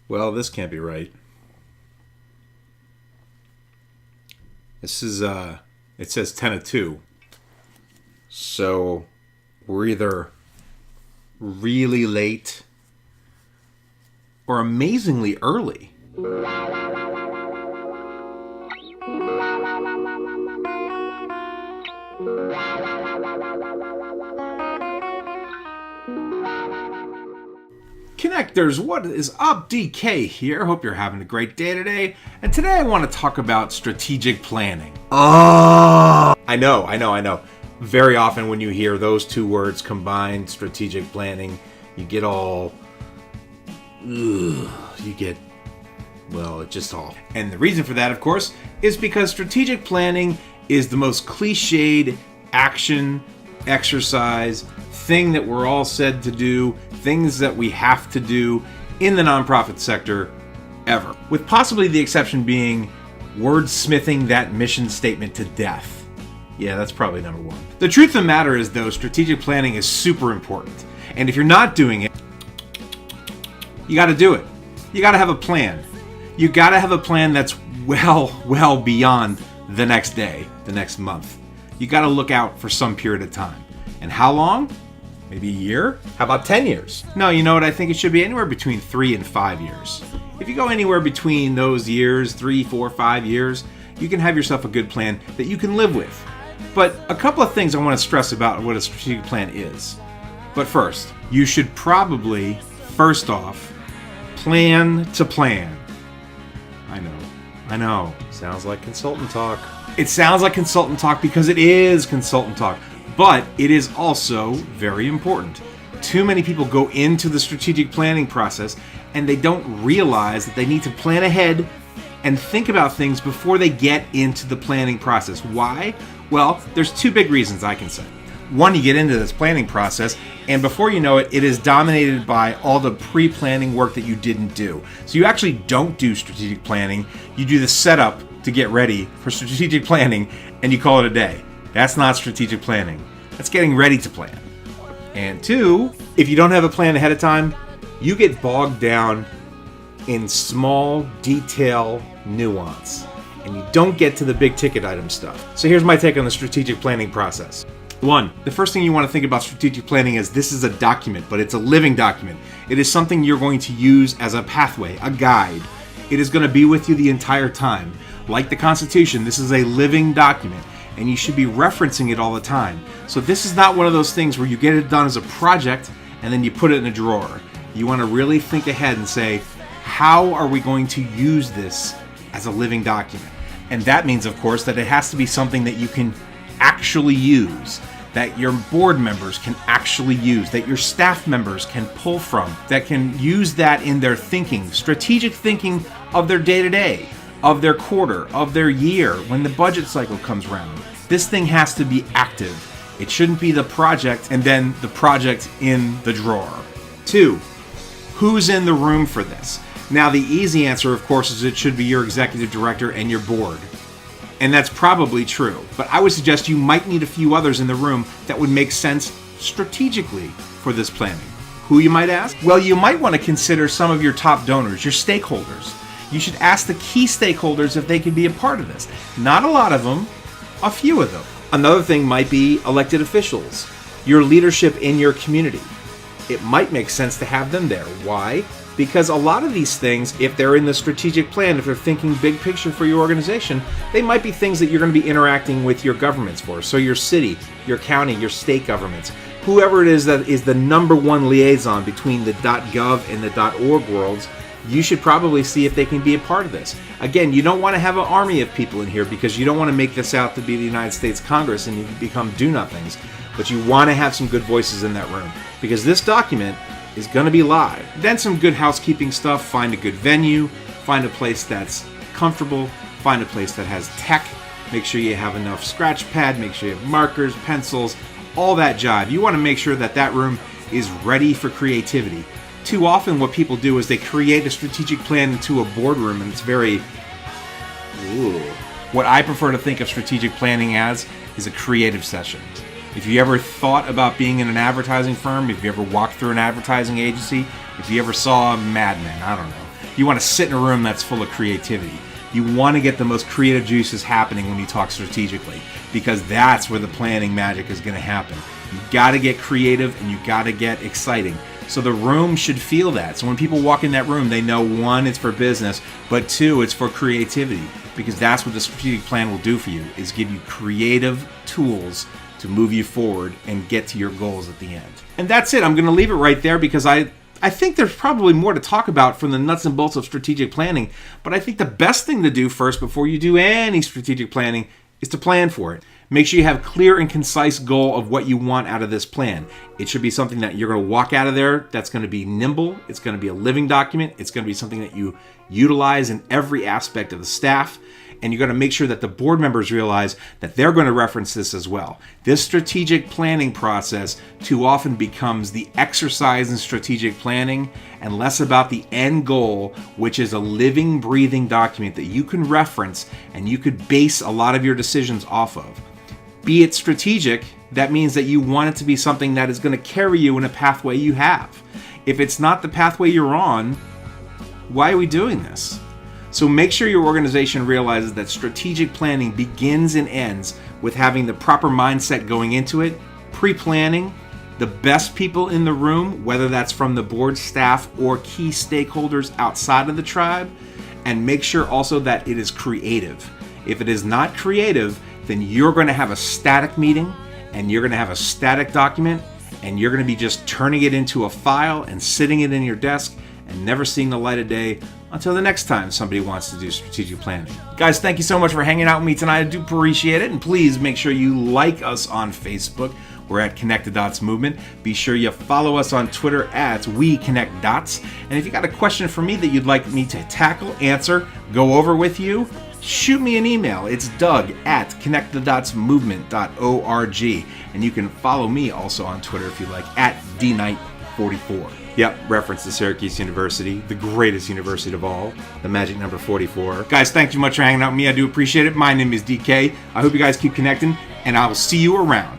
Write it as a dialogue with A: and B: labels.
A: Well, this can't be right. This is, it says 10 of 2. So, we're either really late or amazingly early. Connectors, what is up? DK here. Hope you're having a great day today. And today I want to talk about strategic planning. Oh! I know. Very often when you hear those two words combined, strategic planning, you get all... it just all... And the reason for that, of course, is because strategic planning is the most cliched action, exercise, thing that we're all said to do, things that we have to do in the nonprofit sector ever. With possibly the exception being wordsmithing that mission statement to death. Yeah, that's probably number one. The truth of the matter is, though, strategic planning is super important. And if you're not doing it, you got to do it. You got to have a plan. You got to have a plan that's well beyond the next day, the next month. You got to look out for some period of time. And how long? Maybe a year? How about 10 years? No, you know what? I think it should be anywhere between 3 and 5 years. If you go anywhere between those years, 3, 4, 5 years, you can have yourself a good plan that you can live with. But a couple of things I want to stress about what a strategic plan is. But first, you should probably, first off, plan to plan. I know. Sounds like consultant talk. It sounds like consultant talk because it is consultant talk. But it is also very important. Too many people go into the strategic planning process and they don't realize that they need to plan ahead and think about things before they get into the planning process. Why? Well, there's two big reasons I can say. One, you get into this planning process, and before you know it, it is dominated by all the pre-planning work that you didn't do. So you actually don't do strategic planning. You do the setup to get ready for strategic planning, and you call it a day. That's not strategic planning. That's getting ready to plan. And two, if you don't have a plan ahead of time, you get bogged down in small detail nuance, and you don't get to the big ticket item stuff. So here's my take on the strategic planning process. One, the first thing you want to think about strategic planning is this is a document, but it's a living document. It is something you're going to use as a pathway, a guide. It is going to be with you the entire time. Like the Constitution, this is a living document, and you should be referencing it all the time. So this is not one of those things where you get it done as a project and then you put it in a drawer. You want to really think ahead and say, how are we going to use this as a living document? And that means, of course, that it has to be something that you can actually use, that your board members can actually use, that your staff members can pull from, that can use that in their thinking, strategic thinking of their day-to-day, of their quarter, of their year, when the budget cycle comes around. This thing has to be active. It shouldn't be the project and then the project in the drawer. Two, who's in the room for this? Now, the easy answer, of course, is it should be your executive director and your board. And that's probably true. But I would suggest you might need a few others in the room that would make sense strategically for this planning. Who, you might ask? Well, you might want to consider some of your top donors, your stakeholders. You should ask the key stakeholders if they can be a part of this. Not a lot of them, a few of them. Another thing might be elected officials, your leadership in your community. It might make sense to have them there. Why? Because a lot of these things, if they're in the strategic plan, if they're thinking big picture for your organization, they might be things that you're going to be interacting with your governments for. So your city, your county, your state governments, whoever it is that is the number one liaison between the .gov and the .org worlds, you should probably see if they can be a part of this. Again, you don't want to have an army of people in here because you don't want to make this out to be the United States Congress and you become do-nothings. But you want to have some good voices in that room because this document is going to be live. Then some good housekeeping stuff. Find a good venue. Find a place that's comfortable. Find a place that has tech. Make sure you have enough scratch pad. Make sure you have markers, pencils, all that jive. You want to make sure that that room is ready for creativity. Too often what people do is they create a strategic plan into a boardroom and it's very... Ooh. What I prefer to think of strategic planning as is a creative session. If you ever thought about being in an advertising firm, if you ever walked through an advertising agency, if you ever saw Mad Men, I don't know, You want to sit in a room that's full of creativity. You want to get the most creative juices happening when you talk strategically, because that's where the planning magic is going to happen. You got to get creative and you got to get exciting. So the room should feel that. So when people walk in that room, they know, one, it's for business, but two, it's for creativity, because that's what the strategic plan will do for you, is give you creative tools to move you forward and get to your goals at the end. And that's it. I'm going to leave it right there, because I think there's probably more to talk about from the nuts and bolts of strategic planning, but I think the best thing to do first before you do any strategic planning is to plan for it. Make sure you have a clear and concise goal of what you want out of this plan. It should be something that you're going to walk out of there that's going to be nimble. It's going to be a living document. It's going to be something that you utilize in every aspect of the staff. And you're going to make sure that the board members realize that they're going to reference this as well. This strategic planning process too often becomes the exercise in strategic planning and less about the end goal, which is a living, breathing document that you can reference and you could base a lot of your decisions off of. Be it strategic, that means that you want it to be something that is going to carry you in a pathway you have. If it's not the pathway you're on, why are we doing this? So make sure your organization realizes that strategic planning begins and ends with having the proper mindset going into it, pre-planning, the best people in the room, whether that's from the board staff or key stakeholders outside of the tribe, and make sure also that it is creative. If it is not creative, then you're going to have a static meeting and you're going to have a static document and you're going to be just turning it into a file and sitting it in your desk and never seeing the light of day until the next time somebody wants to do strategic planning. Guys, thank you so much for hanging out with me tonight. I do appreciate it. And please make sure you like us on Facebook. We're at Connect the Dots Movement. Be sure you follow us on Twitter at We Connect Dots. And if you got a question for me that you'd like me to tackle, answer, go over with you, shoot me an email. It's Doug at connectthedotsmovement.org. And you can follow me also on Twitter if you like, at DKnight44. Yep, reference to Syracuse University, the greatest university of all, the magic number 44. Guys, thank you much for hanging out with me. I do appreciate it. My name is DK. I hope you guys keep connecting, and I will see you around.